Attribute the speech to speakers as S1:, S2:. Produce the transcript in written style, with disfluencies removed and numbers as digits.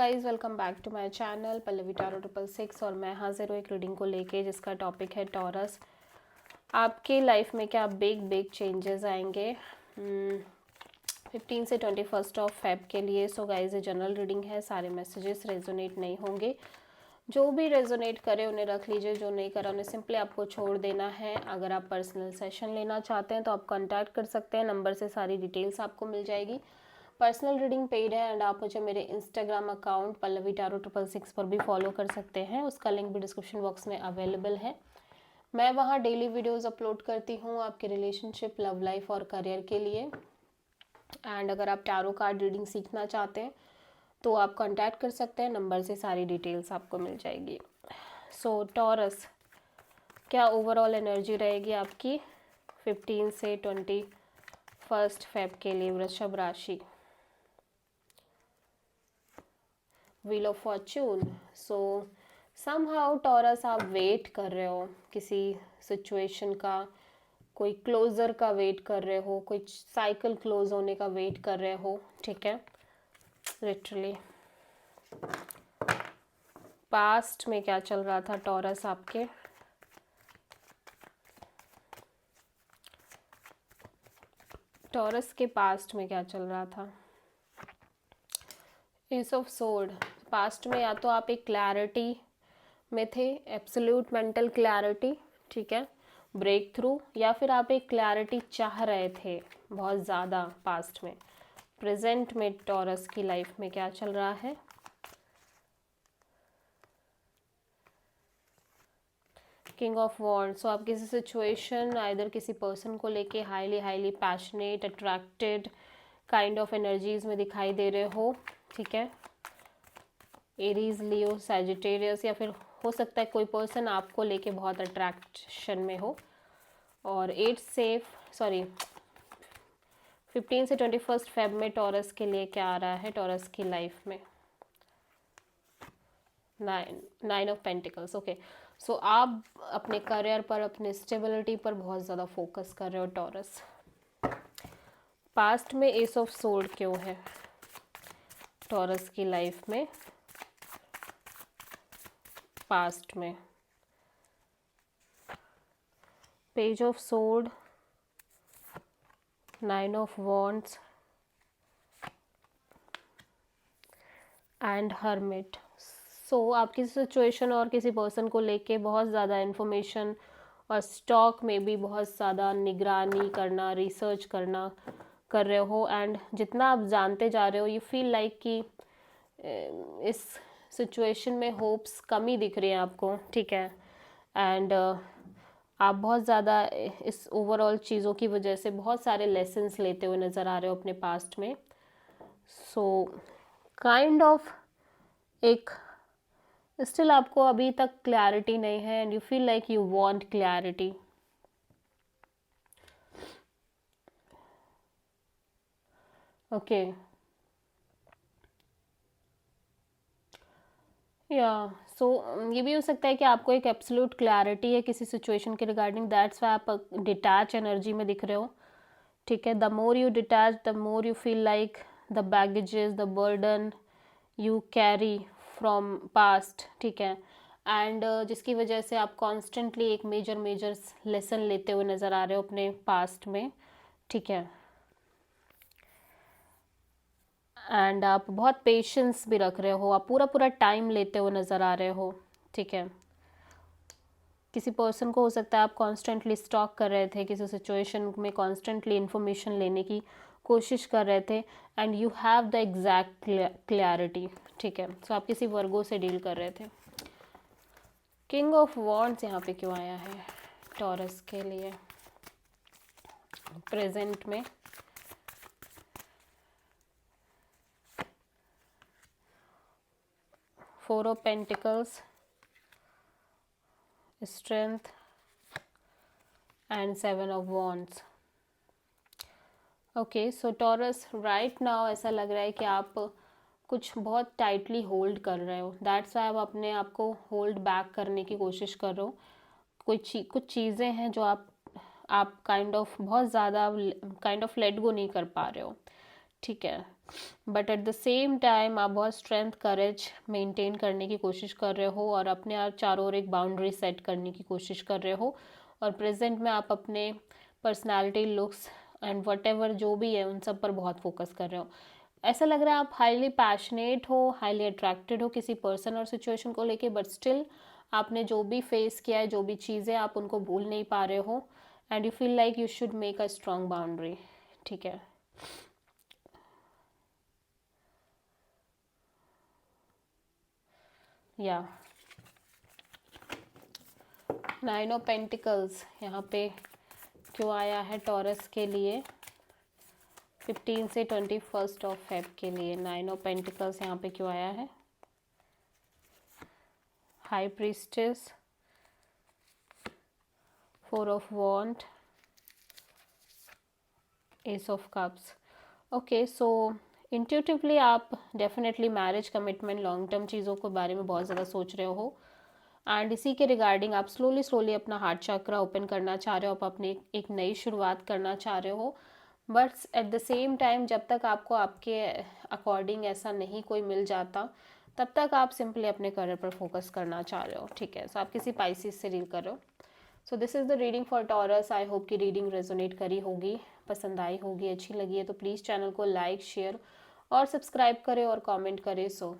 S1: Guys welcome back to my channel Pallavi tarot 666 और मैं हाजिर हूँ एक रीडिंग को लेके जिसका टॉपिक है टॉरस। आपके लाइफ में क्या बिग चेंजेस आएंगे 15 से 21 के लिए। सो गाइस ये जनरल रीडिंग है, सारे मैसेजेस रेजोनेट नहीं होंगे। जो भी रेजोनेट करे उन्हें रख लीजिए, जो नहीं करा उन्हें सिंपली आपको छोड़ देना है। अगर आप पर्सनल सेशन लेना चाहते हैं तो आप कॉन्टैक्ट कर सकते हैं, नंबर से सारी डिटेल्स आपको मिल जाएगी। पर्सनल रीडिंग पेड है एंड आप मुझे मेरे इंस्टाग्राम अकाउंट पल्लवी टारो 666 पर भी फॉलो कर सकते हैं, उसका लिंक भी डिस्क्रिप्शन बॉक्स में अवेलेबल है। मैं वहाँ डेली वीडियोस अपलोड करती हूँ आपके रिलेशनशिप, लव लाइफ और करियर के लिए। एंड अगर आप टैरो कार्ड रीडिंग सीखना चाहते हैं तो आप कांटेक्ट कर सकते हैं, नंबर से सारी डिटेल्स आपको मिल जाएगी। सो टॉरस, क्या ओवरऑल एनर्जी रहेगी आपकी 15 से 21 के लिए वृषभ राशि। Wheel of Fortune. So somehow taurus आप वेट कर रहे हो किसी सिचुएशन का, कोई क्लोजर का वेट कर रहे हो, कोई साइकिल क्लोज होने का वेट कर रहे हो, ठीक है। लिटरली पास्ट में क्या चल रहा था टॉरस आपके, टॉरस के पास्ट में क्या चल रहा था। S of sword. पास्ट में या तो आप एक क्लैरिटी में थे, एब्सोल्यूट मेंटल क्लैरिटी, ठीक है, ब्रेक थ्रू, या फिर आप एक क्लैरिटी चाह रहे थे बहुत ज़्यादा पास्ट में। प्रेजेंट में टॉरस की लाइफ में क्या चल रहा है। King of wands. सो आप किसी सिचुएशन आइदर किसी पर्सन को लेके highly passionate, attracted kind of energies में दिखाई दे रहे हो, ठीक है। एरीज, लियो, सैजिटेरियस, या फिर हो सकता है कोई पर्सन आपको लेके बहुत अट्रैक्शन में हो। और 15 से 21 में टॉरस के लिए क्या आ रहा है टॉरस की लाइफ में। Nine of pentacles. ओके, सो आप अपने करियर पर, अपने स्टेबिलिटी पर बहुत ज़्यादा फोकस कर रहे हो टॉरस। पास्ट में एस ऑफ सोर्ड क्यों है टॉरस की लाइफ में। पास्ट में page of sword, 9 of wands and hermit. So आप किसी सिचुएशन और किसी पर्सन को लेके बहुत ज़्यादा इन्फॉर्मेशन और स्टॉक में भी बहुत ज़्यादा निगरानी करना, रिसर्च करना कर रहे हो। एंड जितना आप जानते जा रहे हो यू फील लाइक कि इस सिचुएशन में होप्स कमी दिख रही हैं आपको, ठीक है। एंड आप बहुत ज़्यादा इस ओवरऑल चीज़ों की वजह से बहुत सारे लेसन्स लेते हुए नज़र आ रहे हो अपने पास्ट में। सो काइंड ऑफ एक स्टिल आपको अभी तक क्लैरिटी नहीं है and you feel like you want clarity. Okay, या सो ये भी हो सकता है कि आपको एक एब्सोल्यूट क्लैरिटी है किसी सिचुएशन के रिगार्डिंग, दैट्स वाई आप डिटैच एनर्जी में दिख रहे हो, ठीक है। The more you detach the more you feel like the baggages, the burden you carry from past, ठीक है। एंड जिसकी वजह से आप कॉन्स्टेंटली एक मेजर लेसन लेते हुए नज़र आ रहे हो अपने पास्ट में, ठीक है। एंड आप बहुत पेशेंस भी रख रहे हो, आप पूरा टाइम लेते हुए नज़र आ रहे हो, ठीक है। किसी पर्सन को हो सकता है आप कॉन्स्टेंटली स्टॉक कर रहे थे, किसी सिचुएशन में कॉन्स्टेंटली इन्फॉर्मेशन लेने की कोशिश कर रहे थे and you have the exact clarity, ठीक है। सो आप किसी वर्गो से डील कर रहे थे। किंग ऑफ वॉन्ड्स यहाँ पे क्यों आया है टॉरस के लिए प्रेजेंट में। Four of pentacles, strength and 7 of wands. Okay, so taurus right now ऐसा लग रहा है कि आप कुछ बहुत टाइटली होल्ड कर रहे हो, दैट्स वाई आप अपने आप को होल्ड बैक करने की कोशिश कर रहे हो। कुछ चीज़ें हैं जो आप काइंड ऑफ बहुत ज़्यादा काइंड ऑफ लेट गो नहीं कर पा रहे हो, ठीक है। But at the same time आप बहुत स्ट्रेंथ करेज मेंटेन करने की कोशिश कर रहे हो और अपने आप चारों ओर एक बाउंड्री सेट करने की कोशिश कर रहे हो। और प्रेजेंट में आप अपने पर्सनालिटी, लुक्स एंड वट जो भी है उन सब पर बहुत फोकस कर रहे हो। ऐसा लग रहा है आप हाईली पैशनेट हो, हाईली अट्रैक्टेड हो किसी पर्सन और सिचुएशन को लेके, बट स्टिल आपने जो भी फेस किया है, जो भी चीज़ें, आप उनको भूल नहीं पा रहे हो and you feel like you should make a strong boundary. ठीक है, या 9 ऑफ पेंटिकल्स यहाँ पे क्यों आया है टॉरस के लिए 15 से 21 ऑफ फेब के लिए? 9 ऑफ पेंटिकल्स यहाँ पे क्यों आया है? High priestess, 4 of wand, ace of cups. Okay, so intuitively आप definitely marriage, commitment, long term चीज़ों के बारे में बहुत ज़्यादा सोच रहे हो एंड इसी के रिगार्डिंग आप स्लोली अपना हार्ट चक्रा ओपन करना चाह रहे हो, आप अपनी एक नई शुरुआत करना चाह रहे हो। But at the same time जब तक आपको आपके अकॉर्डिंग ऐसा नहीं कोई मिल जाता, तब तक आप सिंपली अपने करियर पर फोकस करना चाह रहे हो। ठीक है, सो आप किसी पाइसिस से डील कर रहे हो। So this is the reading for taurus. I hope कि रीडिंग रेजोनेट करी होगी, पसंद आई होगी, अच्छी लगी है तो प्लीज़ चैनल को लाइक, शेयर और सब्सक्राइब करें और कमेंट करें। सो